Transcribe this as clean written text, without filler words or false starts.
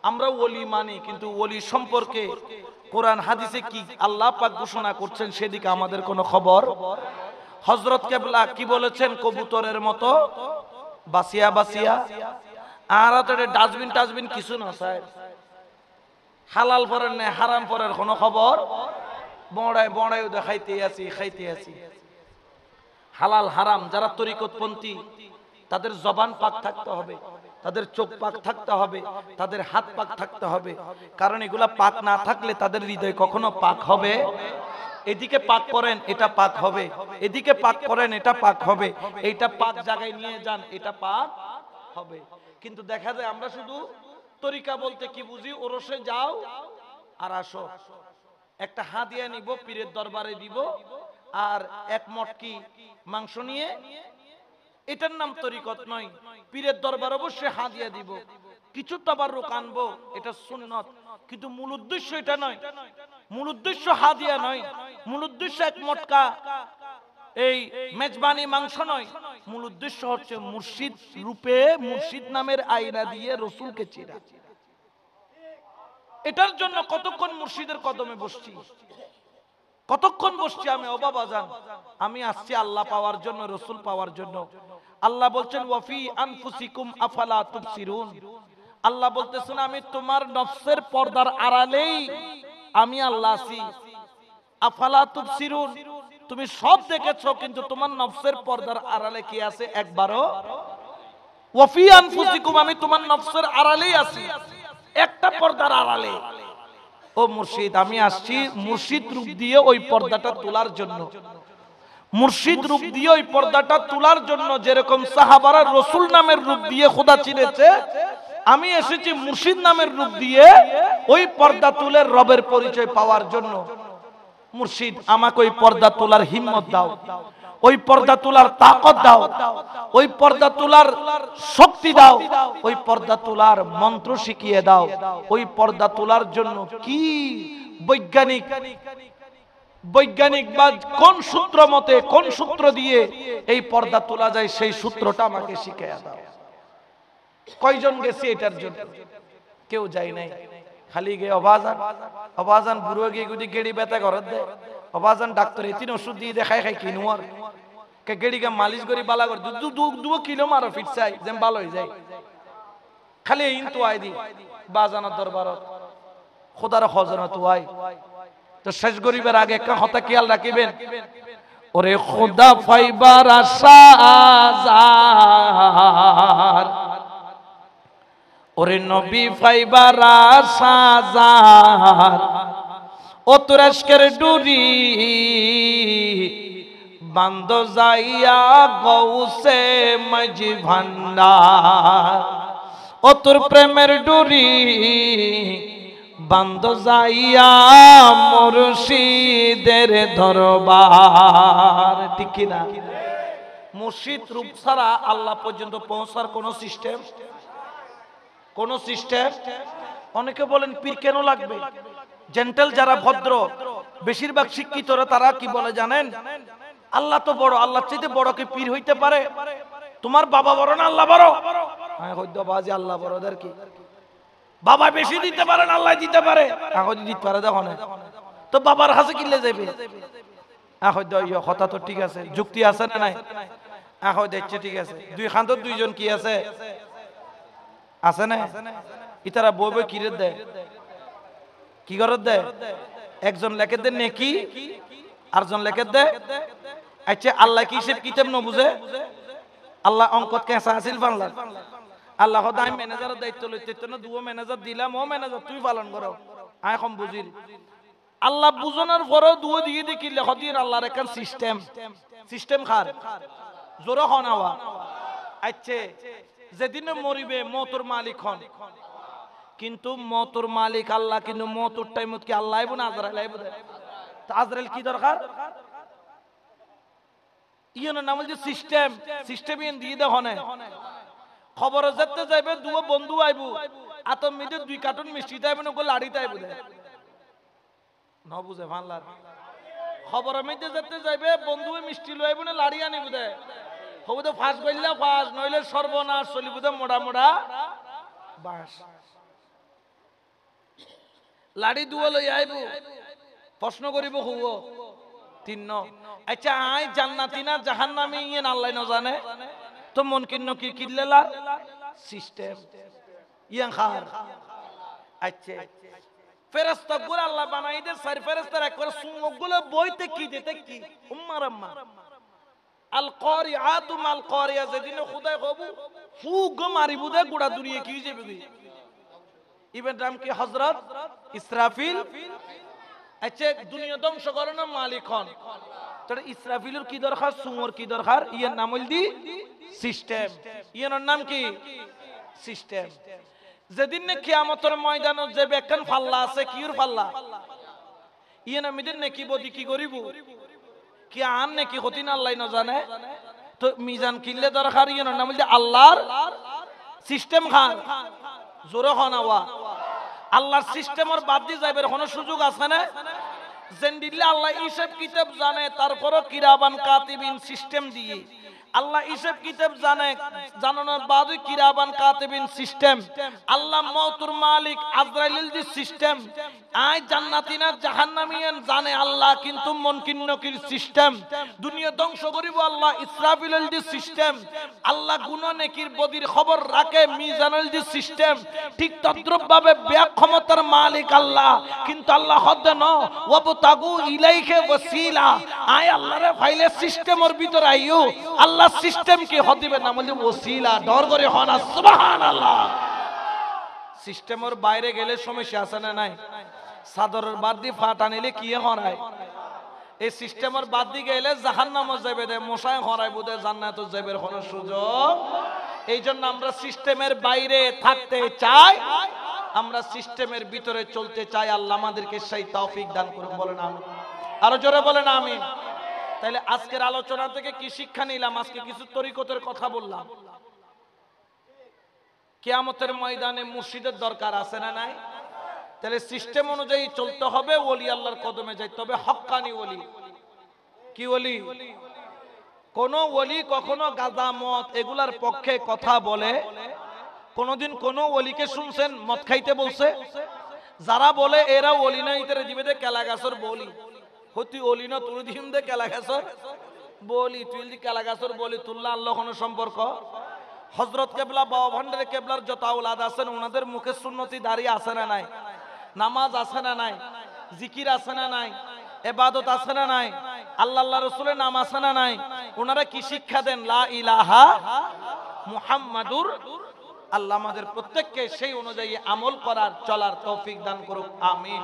আমরা ওলি মানি, কিন্তু ওলি সম্পর্কে কোরআন হাদিসে কি আল্লাহ পাক ঘোষণা করছেন সেদিকে আমাদের কোনো খবর। হযরত কেবলা কি বলেছেন? কবুতরের মতো বাসিয়া বাসিয়া। আর ডাস্টবিন টাস্টবিন কিছু না স্যার, হালাল পরের না হারাম পরের কোনো খবর। বড়ায় বড়ায় খাইতে আছি। হালাল হারাম যারা তরিকতপন্থী তাদের জবান পাক থাকতে হবে, তাদের চোখ পাক থাকতে হবে, তাদের হাত পাক থাকতে হবে, কারণ এগুলা পাক না থাকলে তাদের হৃদয় কখনো পাক হবে। এদিকে পাক করেন এটা পাক হবে, এদিকে পাক করেন এটা পাক হবে, এইটা পাক জায়গায় নিয়ে যান এটা পাক হবে। কিন্তু দেখা যায় আমরা শুধু তরিকা বলতে কি বুঝি? ওরসে যাও আর আসো, একটা হাদিয়া নিব, পীরের দরবারে দিব, আর এক মটকি মাংস নিয়ে, এটার নাম তরিকত নয়। পীরের দরবার অবশ্যই হাদিয়া দিব, কিছু তাবাররুক আনবো, এটা সুন্নত, কিন্তু মূল উদ্দেশ্য এটা নয়। মূল উদ্দেশ্য হাদিয়া নয়, মূল উদ্দেশ্য এক মটকা এই মেজবানি মাংস নয়। মূল উদ্দেশ্য হচ্ছে মুর্শিদ রূপে, মুর্শিদ নামের আয়না দিয়ে রসুলকে চেনা। এটার জন্য কতক্ষণ মুর্শিদের কদমে বসছি, কতক্ষণ বসছি আমি। ও বাবা জান, আমি আসছি আল্লাহ পাওয়ার জন্য, রসুল পাওয়ার জন্য। আল্লাহ বলছেন ওয়াফি আনফুসিকুম আফালা তুবসিরুন। আল্লাহ বলতেছেন আমি তোমার নফসের পর্দার আড়ালেই আমি আল্লাহ আছি। আফালা তুবসিরুন, তুমি সব দেখেছো কিন্তু তোমার নফসের পর্দার আড়ালে কি আছে একবারও? ওয়াফি আনফুসিকুম, আমি তোমার নফসের আড়ালেই আছি, একটা পর্দার আড়ালে। ও মুর্শিদ, আমি আসছি মুর্শিদ রূপ দিয়ে ওই পর্দাটা তোলার জন্য, মুর্শিদ রূপ দিয়ে ওই পর্দাটা তোলার জন্য। যেরকম সাহাবারা রসুল নামের রূপ দিয়ে খোদা চিনেছে, আমি এসেছি মুর্শিদ নামের রূপ দিয়ে ওই পর্দা তুলে রবের পরিচয় পাওয়ার জন্য। মুর্শিদ আমাকে ওই পর্দা তোলার হিম্মত দাও, ওই পর্দা তোলার তাকত দাও, ওই পর্দা তোলার শক্তি দাও, ওই পর্দা তোলার মন্ত্র শিখিয়ে দাও। ওই পর্দা তোলার জন্য কি বৈজ্ঞানিক বা কোন সূত্র মতে, কোন সূত্র দিয়ে এই পর্দা তোলা যায় সেই সূত্রটা আমাকে শিখিয়ে দাও। কয়জন গেছে এটার জন্য? কেউ যায় নাই, খালি গে অবাজান বুড়ো গিয়ে গুদি গেড়ি ব্যথা ঘরত দেয়। অবাজান ডাক্তার এতিন ওষুধ দিয়ে দেখায় খাই কিনুয়ার কে গেড়িকে মালিশ করি বালা করে দু কিলো মারো ফিট চাই যেন ভালো হয়ে যায়। খালি ইন তো আই দি বাজানোর দরবারত খোদার খজনা তো আই। তো শেষ গরিবের আগে একটা কথা খেয়াল রাখিবেন, ওরে খোদা ফাইবার আশা আজার, ওরে নবী ফাইবার আশা আজার, ও তুরস্কের ডুরি বান্দ যাইয়া গৌসে মাঝি ভান্ডার, ও তোর প্রেমের ডুরি বান্দ যাইয়া মুর্শিদের দরবার। ঠিক কি না? মুর্শিদ রূপ ছাড়া আল্লাহ পর্যন্ত পৌঁছার কোন সিস্টেম, কোন সিস্টেম। অনেকে বলেন পীর কেন লাগবে? জেন্টেল যারা ভদ্র, বেশিরভাগ শিক্ষিতরা তারা কি বলে জানেন? আল্লাহ তো বড়, আল্লাহর চাইতে বড় কি পীর হইতে পারে? তোমার বাবা বড় না আল্লাহ বড়? হ্যাঁ হইতো বাজি আল্লাহ বড়দের কি বাবা বেশি দিতে পারেন, আল্লাহ দিতে পারে, এখন দিতে পারে দেখো না তো বাবার হাসে কিনলে যাবে। এখন কথা তো ঠিক আছে, যুক্তি আছে না নাই? এখন দেখছে ঠিক আছে, দুই খান তো দুইজন কি আছে আছে না? ইতারা বই বই কিরে দেয়, কি করে দেয়? একজন লেখে দেয় নেকি, আরেকজন লেখে দেয় আচ্ছা আল্লাহ কি হিসেব কিতাব ন বুঝে? আল্লাহ অঙ্কত কেঁচা আছিল বাংলা। আল্লাহ আমি ম্যানেজারের দায়িত্ব লইতে না, দুও ম্যানেজার দিলাম, ও ম্যানেজার তুই পালন করো, আয় কম বুঝিল। আল্লাহ বুঝানোর পরেও দুও দিয়ে দেখি লেখ দিয়ে আল্লাহর একটা সিস্টেম, সিস্টেম খার জোরে হন আওয়া। আচ্ছা যেদিনে মরিবে মতর মালিক হন, কিন্তু মতর মালিক আল্লাহ, কিন্তু মতর টাইমত কি আল্লাহ আইব না আজরাইল আইব? আজরাইল কি দরকার? ইয়ের নাম হচ্ছে সিস্টেম, সিস্টেম ইয়ে দিয়ে দেখো না। খবর যেতে যাইবে দুও বন্ধু আইব, আতম মিদে 2 কার্টুন মিষ্টি তাইবে না লাড়ি তাইব ন বুঝে ভানলার। খবর মিদে যেতে যাইবে বন্ধু মিষ্টি লইব না লাড়ি আনিব দে, হবুদে ফাঁস গইলা ফাঁস, নইলে সর্বনাশ চলিব দে মোড়া মোড়া বাস। লাড়ি দুয়া লই আইব প্রশ্ন করিব হুব তিন আচ্ছা আই জান্নাতি না জাহান্নামী ইয়েন আল্লাহ ন জানে তো মন কিন্ন কি কিল্লেলা সিস্টেম ইয়াং খার আচ্ছা ফেরেশতা গুলো আল্লাহ বানাই দে সার ফেরেশতার একবার সুঙ্গগুলো বইতে কি দিতে কি উম্মার আম্মা আল কারিআতু মাল কারিয়া যেদিন খোদাই কবু ফুগ মারিবু দে গুড়া দুনিয়া কি যাবে ইবেন নাম কি হযরত ইসরাফিল আচ্ছা দুনিয়া ধ্বংস করার মালিক হন তাহলে ইসরাফিলের কি দরকার সুঙ্গর কি দরকার ইয়ার নাম হইল দি সিস্টেম ইয়ার নাম কি সিস্টেম যেদিন নে কিয়ামতের ময়দানত যে বেকন ফাল্লা আছে কিউর ফাল্লা ইয়ান আমিদের নে কি বদি কি করিব কি আন নে কি হতিন আল্লাহ ন জানে তো মিজান কিল্লে দরকার ইয়ার নাম হইল আল্লাহর সিস্টেম খান জোরে হনাওয়া আল্লাহর সিস্টেমের বাদ দি যাইবার কোনো সুযোগ আছে না যেন দিলে আল্লাহ হিসাব কিতাব জানে তারপরও কিরাবান কাতিবিন সিস্টেম দিয়ে আল্লাহ হিসাব কিতাব জানে জানানোর বাদই কিরাবান কাতিবিন সিস্টেম আল্লাহ মওতুর মালিক আজরাইল দি সিস্টেম আই জান্নাতি না জাহান্নামীন জানে আল্লাহ কিন্তু মুনকির নকির সিস্টেম দুনিয়া ধ্বংস করিব আল্লাহ ইসরাফিল দি সিস্টেম আল্লাহ গুনাহ নেকির বদির খবর রাখে মিজানুল দি সিস্টেম ঠিক তদ্রুপ ভাবে ব্যাক ক্ষমতার মালিক আল্লাহ কিন্তু আল্লাহ হদ ন ওয়াবতাগু ইলাইহি ওয়াসিলা আই আল্লাহরে ফাইলে সিস্টেমের ভিতর আইও আল্লাহ সিস্টেম কি হদিবে নাম হলো ওসিলা ডর করে হনা সুবহানাল্লাহ সিস্টেমের বাইরে গেলে সমস্যা আছে না নাই সাদরের বাদ দি ফাটা নিলে কি হরায় এই সিস্টেমের বাদ দি গেলে জাহান্নামে যাবে দে মশায় হরায় বুদে জান্নাতে যাবের কোনো সুযোগ এইজন্য আমরা সিস্টেমের বাইরে থাকতে চাই আমরা সিস্টেমের ভিতরে চলতে চাই আল্লাহ আমাদেরকে সেই তৌফিক দান করুন বলেন আমিন আরো জোরে বলেন আমিন তাহলে আজকের আলোচনা থেকে কি শিক্ষা নিলাম আজকে কিছু তরিকতের কথা বললাম কিয়ামতের ময়দানে মুর্শিদের দরকার আছে না নাই তাহলে সিস্টেম অনুযায়ী চলতে হবে ওলি আল্লাহর কদমে যাইতে হবে হক্কানি ওলি কি ওলি কোন ওলি কখনো গাঁজা মদ এগুলার পক্ষে কথা বলে কোনদিন কোন ওলিকে শুনছেন মদ খাইতে বলছে যারা বলে এরা ওলি না ইতারে দিবে দে কেলা গাছর বলি হতি ওলি না তুই দিম দে কেলা গাছর বলি তুই দি কেলা গাছর বলি তুল্লা আল্লাহ কোন সম্পর্ক হযরত কেবলা বাবা ভান্ডারে কেবলার যত আওলাদ আছেন ওনাদের মুখে সুন্নতি দাঁড়িয়ে আছে না নাই নামাজ আছে না নাই জিকির আছে না নাই ইবাদত আছে না নাই আল্লাহ রাসূলের নাম আছে না নাই ওনারা কি শিক্ষা দেন লা ইলাহা মুহাম্মাদুর আল্লাহ আমাদের প্রত্যেককে সেই অনুযায়ী আমল করার চলার তৌফিক দান করুক আমিন।